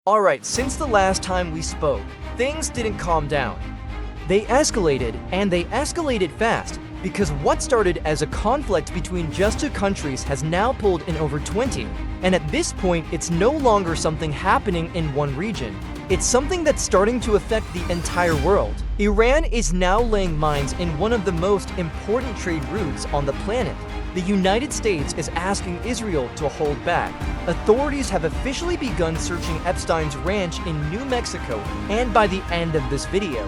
Alright, since the last time we spoke, things didn't calm down. They escalated, and they escalated fast, because what started as a conflict between just two countries has now pulled in over 20. And at this point, it's no longer something happening in one region. It's something that's starting to affect the entire world. Iran is now laying mines in one of the most important trade routes on the planet. The United States is asking Israel to hold back. Authorities have officially begun searching Epstein's ranch in New Mexico, and by the end of this video,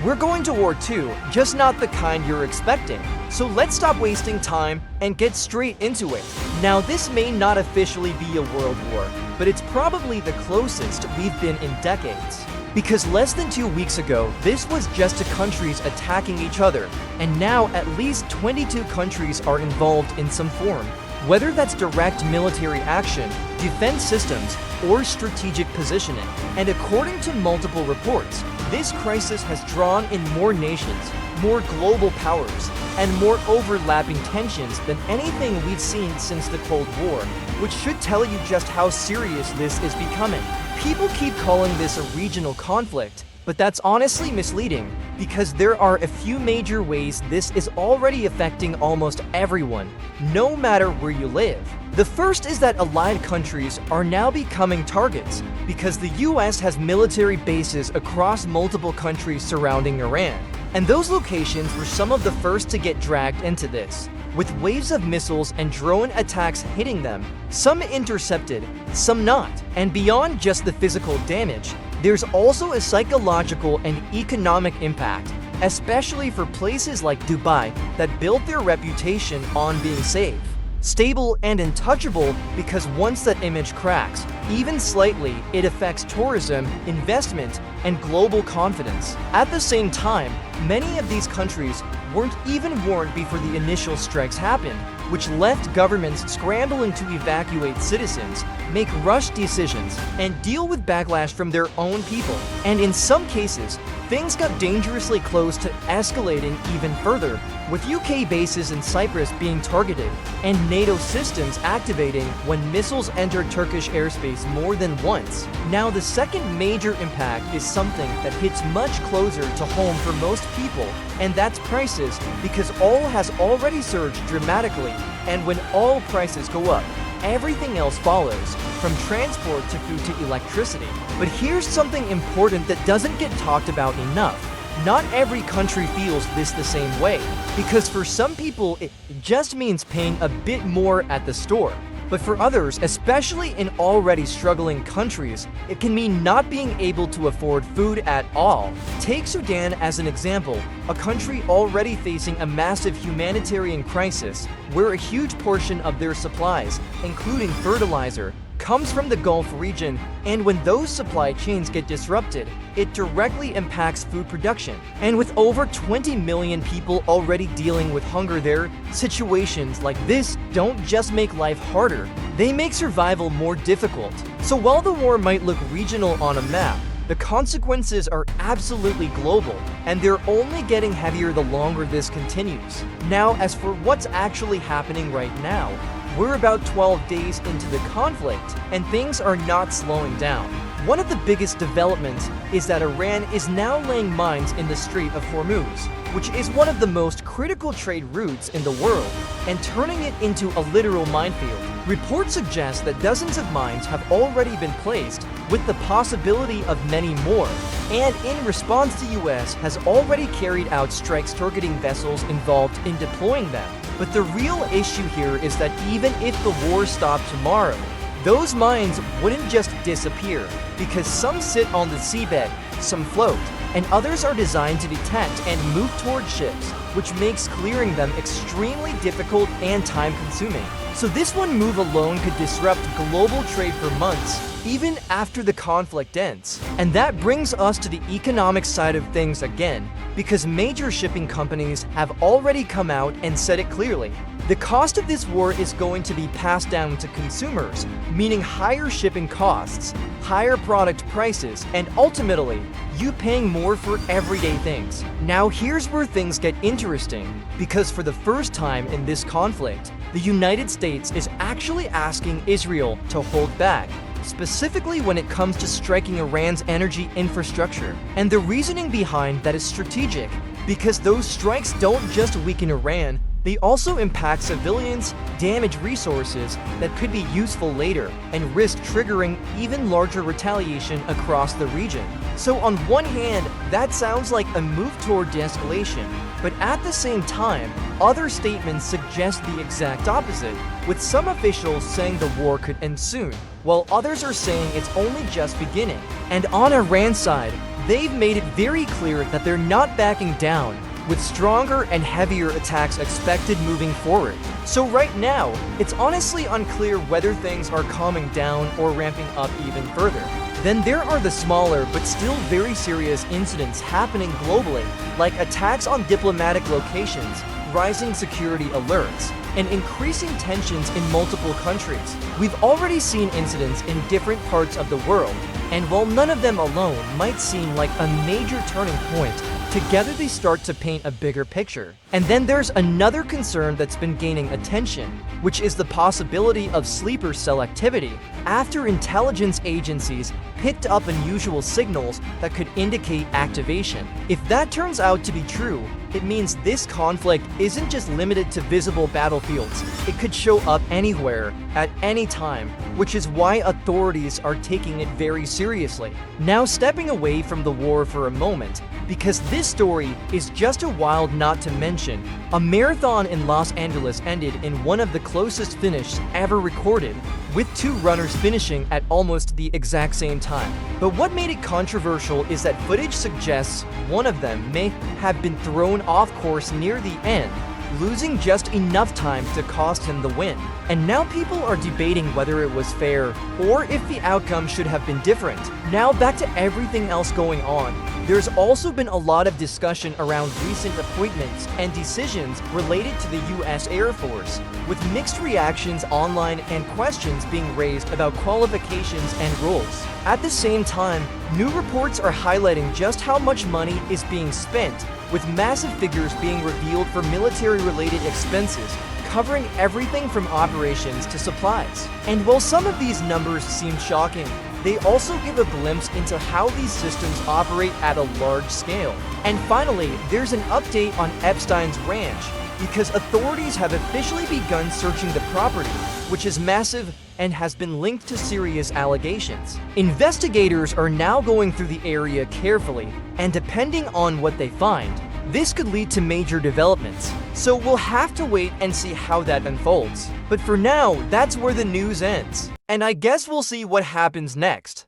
we're going to war too, just not the kind you're expecting. So let's stop wasting time and get straight into it. Now, this may not officially be a world war, but it's probably the closest we've been in decades. Because less than 2 weeks ago, this was just two countries attacking each other, and now at least 22 countries are involved in some form. Whether that's direct military action, defense systems, or strategic positioning. And according to multiple reports, this crisis has drawn in more nations, more global powers, and more overlapping tensions than anything we've seen since the Cold War, which should tell you just how serious this is becoming. People keep calling this a regional conflict, but that's honestly misleading, because there are a few major ways this is already affecting almost everyone, no matter where you live. The first is that allied countries are now becoming targets, because the US has military bases across multiple countries surrounding Iran. And those locations were some of the first to get dragged into this, with waves of missiles and drone attacks hitting them, some intercepted, some not. And beyond just the physical damage, there's also a psychological and economic impact, especially for places like Dubai that built their reputation on being safe, stable, and untouchable, because once that image cracks, even slightly, it affects tourism, investment, and global confidence. At the same time, many of these countries weren't even warned before the initial strikes happened, which left governments scrambling to evacuate citizens, make rushed decisions, and deal with backlash from their own people. And in some cases, things got dangerously close to escalating even further, with UK bases in Cyprus being targeted, and NATO systems activating when missiles entered Turkish airspace more than once. Now, the second major impact is something that hits much closer to home for most people, and that's prices, because oil has already surged dramatically, and when oil prices go up, everything else follows, from transport to food to electricity. But here's something important that doesn't get talked about enough. Not every country feels this the same way, because for some people it just means paying a bit more at the store. But for others, especially in already struggling countries, it can mean not being able to afford food at all. Take Sudan as an example, a country already facing a massive humanitarian crisis, where a huge portion of their supplies, including fertilizer, comes from the Gulf region, and when those supply chains get disrupted, it directly impacts food production. And with over 20 million people already dealing with hunger there, situations like this don't just make life harder, they make survival more difficult. So while the war might look regional on a map, the consequences are absolutely global, and they're only getting heavier the longer this continues. Now, as for what's actually happening right now, we're about 12 days into the conflict, and things are not slowing down. One of the biggest developments is that Iran is now laying mines in the Strait of Hormuz, which is one of the most critical trade routes in the world, and turning it into a literal minefield. Reports suggest that dozens of mines have already been placed, with the possibility of many more, and in response, the US has already carried out strikes targeting vessels involved in deploying them. But the real issue here is that even if the war stopped tomorrow, those mines wouldn't just disappear, because some sit on the seabed, some float, and others are designed to detect and move toward ships, which makes clearing them extremely difficult and time-consuming. So this one move alone could disrupt global trade for months, even after the conflict ends. And that brings us to the economic side of things again, because major shipping companies have already come out and said it clearly. The cost of this war is going to be passed down to consumers, meaning higher shipping costs, higher product prices, and ultimately, you paying more for everyday things. Now here's where things get interesting, because for the first time in this conflict, the United States is actually asking Israel to hold back, specifically when it comes to striking Iran's energy infrastructure. And the reasoning behind that is strategic, because those strikes don't just weaken Iran, they also impact civilians, damage resources that could be useful later, and risk triggering even larger retaliation across the region. So on one hand, that sounds like a move toward de-escalation, but at the same time, other statements suggest the exact opposite, with some officials saying the war could end soon, while others are saying it's only just beginning. And on Iran's side, they've made it very clear that they're not backing down, with stronger and heavier attacks expected moving forward. So right now, it's honestly unclear whether things are calming down or ramping up even further. Then there are the smaller but still very serious incidents happening globally, like attacks on diplomatic locations, rising security alerts, and increasing tensions in multiple countries. We've already seen incidents in different parts of the world, and while none of them alone might seem like a major turning point, together they start to paint a bigger picture. And then there's another concern that's been gaining attention, which is the possibility of sleeper cell activity after intelligence agencies picked up unusual signals that could indicate activation. If that turns out to be true, it means this conflict isn't just limited to visible battlefields. It could show up anywhere, at any time, which is why authorities are taking it very seriously. Now stepping away from the war for a moment, because this story is just a wild not to mention, a marathon in Los Angeles ended in one of the closest finishes ever recorded, with two runners finishing at almost the exact same time. But what made it controversial is that footage suggests one of them may have been thrown off course near the end, losing just enough time to cost him the win. And now people are debating whether it was fair or if the outcome should have been different. Now back to everything else going on. There's also been a lot of discussion around recent appointments and decisions related to the US Air Force, with mixed reactions online and questions being raised about qualifications and roles. At the same time, new reports are highlighting just how much money is being spent, with massive figures being revealed for military-related expenses, covering everything from operations to supplies. And while some of these numbers seem shocking, they also give a glimpse into how these systems operate at a large scale. And finally, there's an update on Epstein's ranch, because authorities have officially begun searching the property, which is massive and has been linked to serious allegations. Investigators are now going through the area carefully, and depending on what they find, this could lead to major developments. So we'll have to wait and see how that unfolds. But for now, that's where the news ends. And I guess we'll see what happens next.